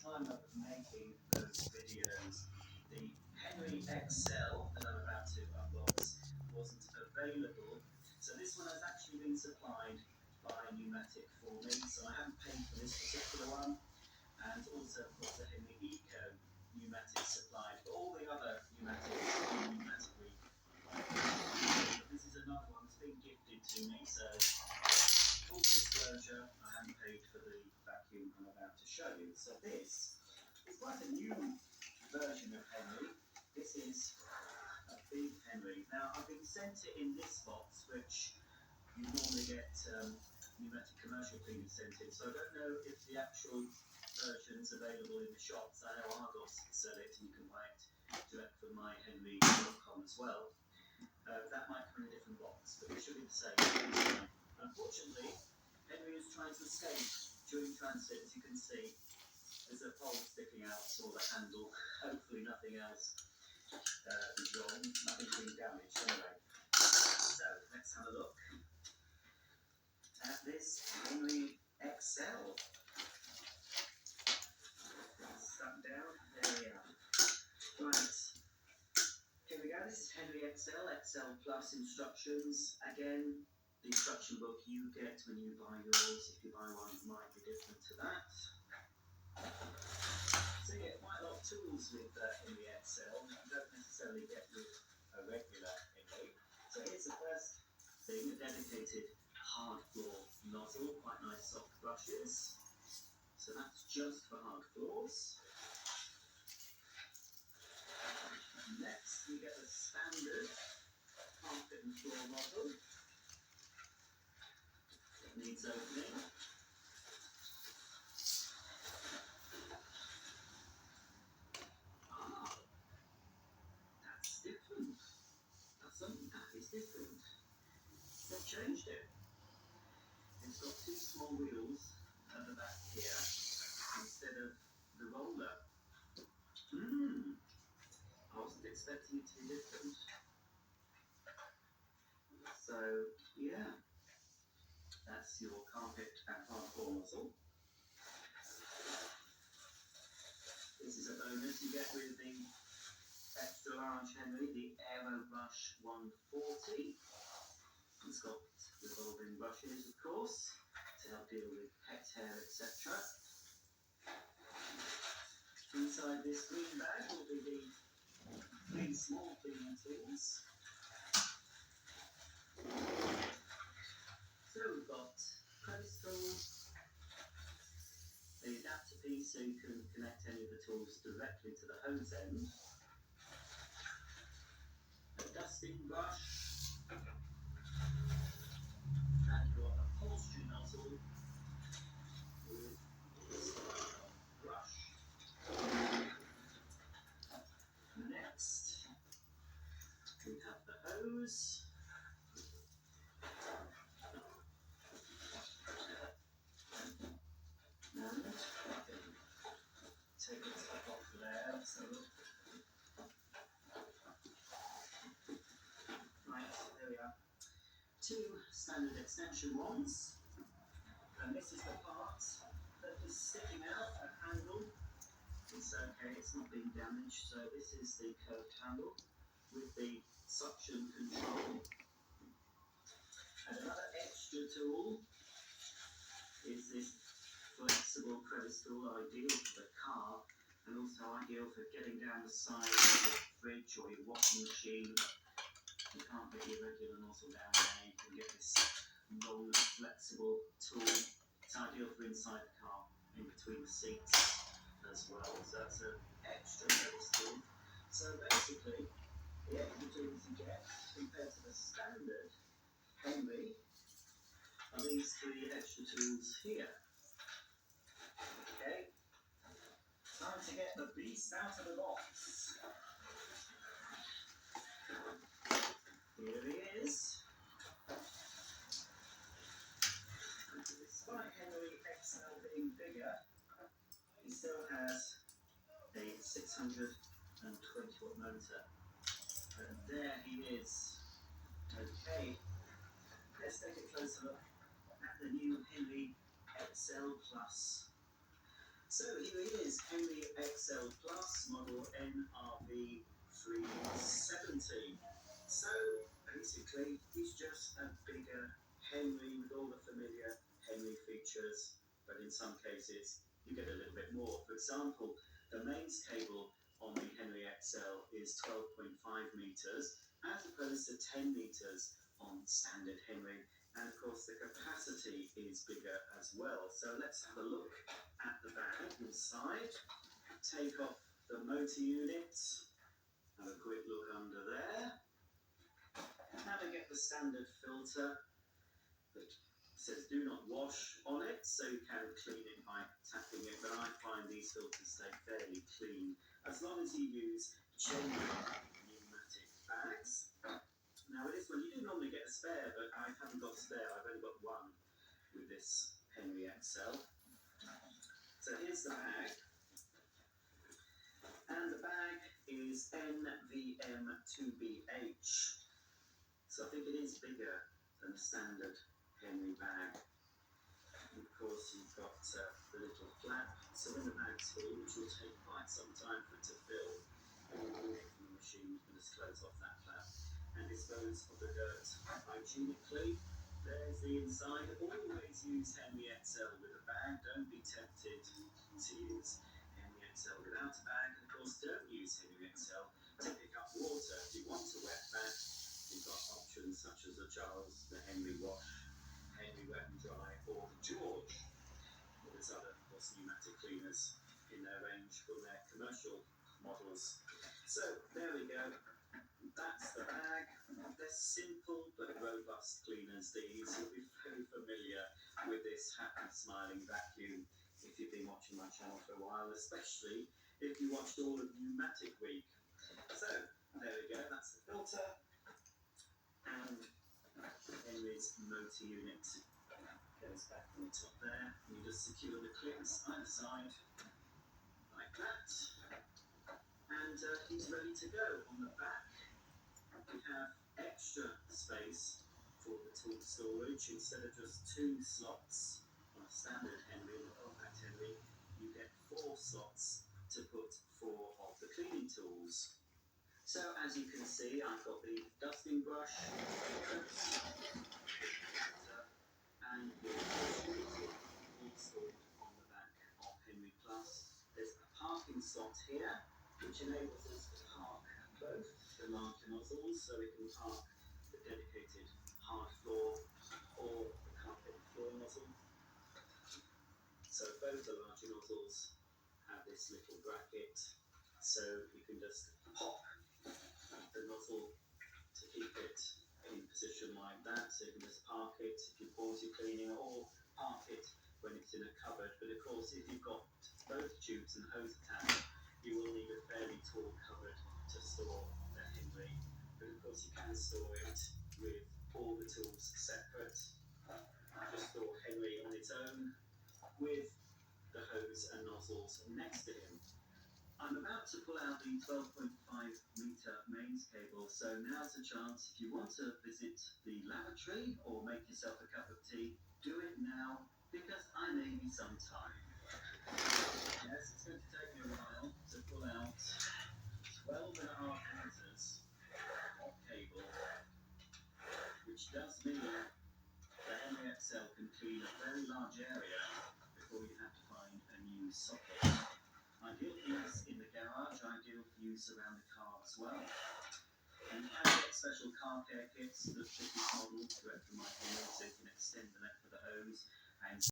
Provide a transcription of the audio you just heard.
time of making those videos, the Henry XL that I'm about to unbox wasn't available. So this one has actually been supplied by Pneumatic for me. So I haven't paid for this particular one. And also, of course, the Henry Eco pneumatic supplied. But all the other pneumatics are pneumatically. But this is another one that's been gifted to me. So full disclosure, I haven't paid for the vacuum I'm about to show you. So this is quite a new version of Henry. This is a big Henry. Now, I've been sent it in this box, which you normally get pneumatic commercial cleaners sent in. So I don't know if the actual version's available in the shops. I know Argos sell it, and you can buy it direct from myhenry.com as well. That might come in a different box, but it should be the same. Unfortunately, Henry is trying to escape during transit. As you can see, there's a pole sticking out or the handle. Hopefully nothing else is wrong. Nothing's been damaged anyway. So let's have a look at this Henry XL. Stuck down. There we are. Right. Here we go. This is Henry XL, XL Plus instructions. Again, the instruction book you get when you buy yours, if you buy one, might be different to that. So you get quite a lot of tools with Henry XL that you don't necessarily get with a regular Henry. So here's the first thing, a dedicated hard floor nozzle, quite nice soft brushes. So that's just for hard floors. Next, we get the standard carpet and floor nozzle. It needs opening. Ah, that's different. That's something that is different. They've changed it. It's got two small wheels at the back here instead of the roller. I wasn't expecting it to be different. So, yeah, that's your carpet and hard floor nozzle. This is a bonus you get with the extra large Henry, the Aerobrush 140. It's got revolving brushes, of course, to help deal with pet hair, etc. Inside this green bag will be the three small cleaning tools. So we've got crevice tool, the adapter piece so you can connect any of the tools directly to the hose end, a dusting brush, and your upholstery nozzle with this brush. Next, we have the hose. And take the top off there. So, right, there we are. Two standard extension wands. And this is the part that is sticking out, a handle. It's okay, it's not being damaged. So this is the curved handle with the suction control. And another extra tool is this flexible crevice tool, ideal for the car and also ideal for getting down the side of your fridge or your washing machine. You can't get your regular nozzle down there, you can get this roller flexible tool. It's ideal for inside the car, in between the seats as well. So that's an extra crevice tool. So basically, the extra tools you get compared to the standard Henry are these three extra tools here. Okay, time to get the beast out of the box. Here he is. Despite Henry XL being bigger, he still has a 620 watt motor. And there he is. Okay, let's take a closer look at the new Henry XL Plus. So here he is, Henry XL Plus, model NRV 370. So basically, he's just a bigger Henry with all the familiar Henry features, but in some cases, you get a little bit more. For example, the mains cable on the Henry XL is 12.5 meters, as opposed to 10 meters on standard Henry. And of course, the capacity is bigger as well. So let's have a look at the bag inside. Take off the motor unit. Have a quick look under there. Now we get the standard filter that says do not wash on it, so you can clean it by tapping it. But I find these filters stay fairly clean as long as you use genuine pneumatic bags. Now with this one, you do normally get a spare, but I haven't got a spare. I've only got one with this Henry XL. So here's the bag. And the bag is NVM2BH. So I think it is bigger than the standard Henry bag. And of course, you've got the little flap. So when the bag's full, which will take quite some time for it to fill, when you move it from the machine, you can just close off that flap and dispose of the dirt hygienically. There's the inside. Always use Henry XL with a bag. Don't be tempted to use Henry XL without a bag. And of course, don't use Henry XL to pick up water. If you want a wet bag, you've got options such as the Charles, the Henry Wash, Henry Wet and Dry, or the George. Well, there's other, of course, pneumatic cleaners in their range from their commercial models. So there we go. That's the bag. They're simple but robust cleaners, these. You'll be very familiar with this happy smiling vacuum if you've been watching my channel for a while, especially if you watched all of Pneumatic Week. So there we go, that's the filter and Henry's motor unit goes back on the top there. You just secure the clips either side like that, and he's ready to go. On the back we have extra space for the tool storage. Instead of just 2 slots on a standard Henry or compact Henry, you get 4 slots to put 4 of the cleaning tools. So as you can see, I've got the dusting brush and the all stored on the back of Henry Plus. There's a parking slot here, which enables us to park both the larger nozzles, so we can park the dedicated hard floor or the carpet floor nozzle. So both the larger nozzles have this little bracket, so you can just pop the nozzle to keep it in position like that. So you can just park it if you pause your cleaning, or park it when it's in a cupboard. But of course, if you've got both tubes and hose attached, you will need a fairly tall cupboard to store the Henry. But of course, you can store it with all the tools separate. Just store Henry on its own with the hose and nozzles next to him. I'm about to pull out the 12.5 meter mains cable, so now's a chance. If you want to visit the lavatory or make yourself a cup of tea, do it now, because I may be some time. Yes, it's going to take me a while to pull out 12.5 meters of cable, which does mean the Henry XL can clean a very large area before you have to find a new socket. Ideal for use in the garage, ideal for use around the car as well. And you can get special car care kits that fit this model direct from my